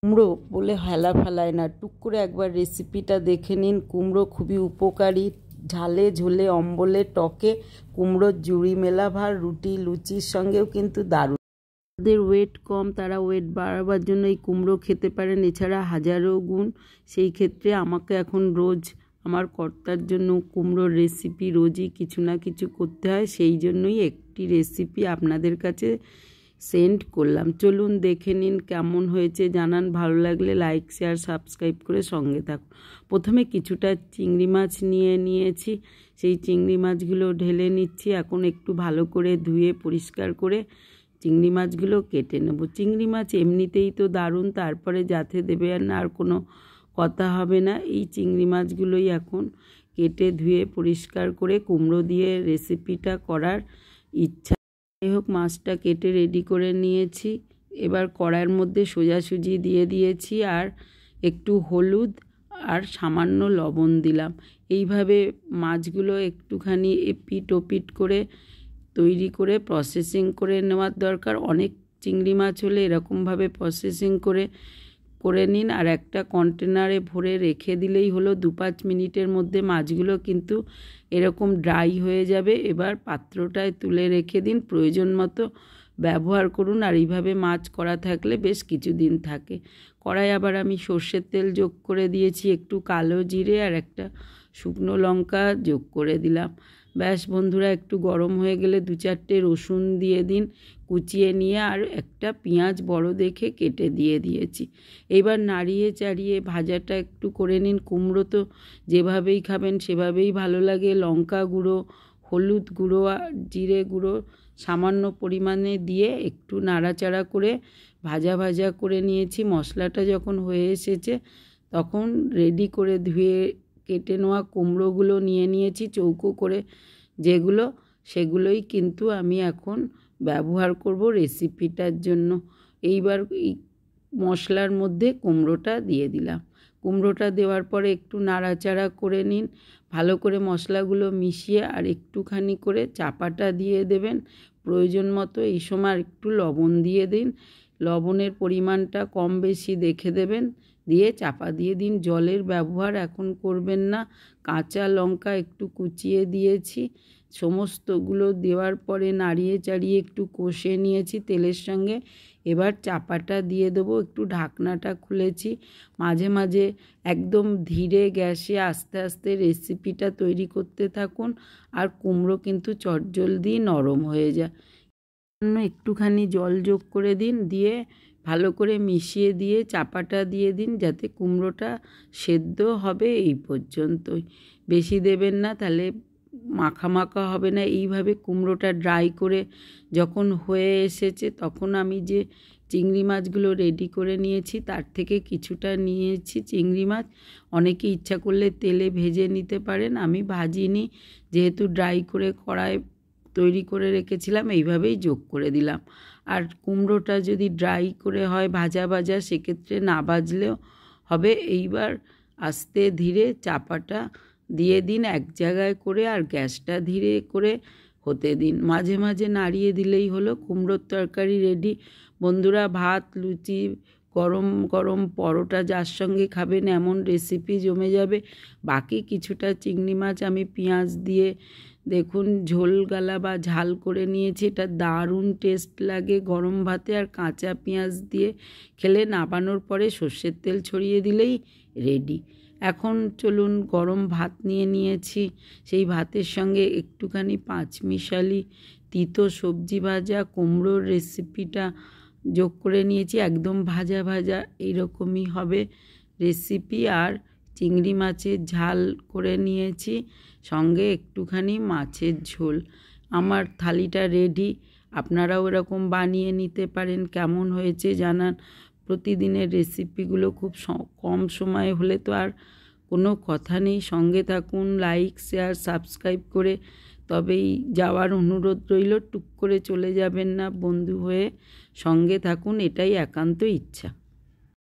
কুমড়ো বলে হেলা ফেলায় না, টুক করে একবার রেসিপিটা দেখে নিন। কুমড়ো খুবই উপকারী, ঝালে ঝোলে অম্বলে টকে কুমড়োর জুড়ি মেলা ভার রুটি লুচির সঙ্গেও কিন্তু দারুণ। যাদের ওয়েট কম তারা ওয়েট বাড়াবার জন্য এই কুমড়ো খেতে পারেন, এছাড়া হাজারো গুণ। সেই ক্ষেত্রে আমাকে এখন রোজ আমার কর্তার জন্য কুমড়োর রেসিপি রোজই কিছু না কিছু করতে হয়, সেই জন্যই একটি রেসিপি আপনাদের কাছে সেন্ড করলাম। চলুন দেখে নিন কেমন হয়েছে, জানান। ভালো লাগলে লাইক শেয়ার সাবস্ক্রাইব করে সঙ্গে থাকুন। প্রথমে কিছুটা চিংড়ি মাছ নিয়েছি, সেই চিংড়ি মাছগুলো ঢেলে নিচ্ছি। এখন একটু ভালো করে ধুয়ে পরিষ্কার করে চিংড়ি মাছগুলো কেটে নেব। চিংড়ি মাছ এমনিতেই তো দারুণ, তারপরে যাতে দেবেন আর কোনো কথা হবে না। এই চিংড়ি মাছগুলোই এখন কেটে ধুয়ে পরিষ্কার করে কুমড়ো দিয়ে রেসিপিটা করার ইচ্ছা। যাই হোক, মাছটা কেটে রেডি করে নিয়েছি। এবার কড়াইয়ের মধ্যে সোজাসুজি দিয়ে দিয়েছি আর একটু হলুদ আর সামান্য লবণ দিলাম। এইভাবে মাছগুলো একটুখানি এপিট ওপিট করে তৈরি করে প্রসেসিং করে নেওয়ার দরকার। অনেক চিংড়ি মাছ হলে এরকমভাবে প্রসেসিং করে নিন আর একটা কন্টেনারে ভরে রেখে দিলেই হলো। 2-5 মিনিটের মধ্যে মাছগুলো কিন্তু এরকম ড্রাই হয়ে যাবে। এবার পাত্রটায় তুলে রেখে দিন, প্রয়োজন মতো ব্যবহার করুন। আর এইভাবে মাছ করা থাকলে বেশ কিছুদিন থাকে। কড়াই আবার আমি সর্ষের তেল যোগ করে দিয়েছি, একটু কালো জিরে আর একটা শুকনো লঙ্কা যোগ করে দিলাম। ব্যাস বন্ধুরা, একটু গরম হয়ে গেলে 2-4টে রসুন দিয়ে দিন কুচিয়ে নিয়ে, আর একটা পেঁয়াজ বড় দেখে কেটে দিয়ে দিয়েছি। এবার নাড়িয়ে চাড়িয়ে ভাজাটা একটু করে নিন। কুমড়ো তো যেভাবেই খাবেন সেভাবেই ভালো লাগে। লঙ্কা গুঁড়ো, হলুদ গুঁড়ো আর জিরে গুঁড়ো সামান্য পরিমাণে দিয়ে একটু নাড়াচাড়া করে ভাজা ভাজা করে নিয়েছি। মশলাটা যখন হয়ে এসেছে তখন রেডি করে ধুয়ে কেটে নেওয়া কুমড়োগুলো নিয়ে নিয়েছি চৌকো করে, যেগুলো সেগুলোই কিন্তু আমি এখন ব্যবহার করব রেসিপিটার জন্য। এইবার এই মশলার মধ্যে কুমড়োটা দিয়ে দিলাম। কুমড়োটা দেওয়ার পরে একটু নাড়াচাড়া করে নিন, ভালো করে মশলাগুলো মিশিয়ে আর একটুখানি করে চাপাটা দিয়ে দেবেন। প্রয়োজন মতো এই সময় একটু লবণ দিয়ে দিন, লবণের পরিমাণটা কম বেশি দেখে দেবেন, দিয়ে চাপা দিয়ে দিন। জলের ব্যবহার এখন করবেন না। কাঁচা লঙ্কা একটু কুচিয়ে দিয়েছি। সমস্তগুলো দেওয়ার পরে নাড়িয়ে চাড়িয়ে একটু কষে নিয়েছি তেলের সঙ্গে। এবার চাপাটা দিয়ে দেবো, একটু ঢাকনাটা খুলেছি। মাঝে মাঝে একদম ধীরে গ্যাসে আস্তে আস্তে রেসিপিটা তৈরি করতে থাকুন, আর কুমড়ো কিন্তু চটজলদি নরম হয়ে যায়। একটুখানি জল যোগ করে দিন, দিয়ে ভালো করে মিশিয়ে দিয়ে চাপাটা দিয়ে দিন, যাতে কুমড়োটা সেদ্ধ হবে। এই পর্যন্তই, বেশি দেবেন না, তাহলে মাখা মাখা হবে না। এইভাবে কুমড়োটা ড্রাই করে যখন হয়ে এসেছে তখন আমি যে চিংড়ি মাছগুলো রেডি করে নিয়েছি তার থেকে কিছুটা নিয়েছি চিংড়ি মাছ। অনেকে ইচ্ছা করলে তেলে ভেজে নিতে পারেন, আমি ভাজিনি, যেহেতু ড্রাই করে কড়াই তৈরি করে রেখেছিলাম এইভাবেই যোগ করে দিলাম। আর কুমড়োটা যদি ড্রাই করে হয় ভাজা ভাজা, সেক্ষেত্রে না ভাজলেও হবে। এইবার আস্তে ধীরে চাপাটা দিয়ে দিন এক জায়গায় করে, আর গ্যাসটা ধীরে করে হতে দিন। মাঝে মাঝে নাড়িয়ে দিলেই হলো, কুমড়োর তরকারি রেডি। বন্ধুরা, ভাত লুচি গরম গরম পরোটা যার সঙ্গে খাবেন এমন রেসিপি জমে যাবে। বাকি কিছুটা চিংড়ি মাছ আমি পেঁয়াজ দিয়ে দেখুন ঝোল গালা বা ঝাল করে নিয়েছি। এটা দারুণ টেস্ট লাগে গরম ভাতে, আর কাঁচা পেঁয়াজ দিয়ে খেলে নাবানোর পরে সর্ষের তেল ছড়িয়ে দিলেই রেডি। এখন চলুন, গরম ভাত নিয়েছি, সেই ভাতের সঙ্গে একটুখানি পাঁচমিশালি তিতো সবজি ভাজা কুমড়োর রেসিপিটা যোগ করে নিয়েছি। একদম ভাজা ভাজা এইরকমই হবে রেসিপি। আর চিংড়ি মাছের ঝাল করে নিয়েছি, সঙ্গে একটুখানি মাছের ঝোল। আমার থালিটা রেডি, আপনারাও এরকম বানিয়ে নিতে পারেন। কেমন হয়েছে জানান। প্রতিদিনের রেসিপিগুলো খুব কম সময় হলে তো আর কোনো কথা নেই। সঙ্গে থাকুন, লাইক শেয়ার সাবস্ক্রাইব করে তবেই যাওয়ার অনুরোধ রইল। টুক করে চলে যাবেন না বন্ধু হয়ে, সঙ্গে থাকুন, এটাই একান্ত ইচ্ছা।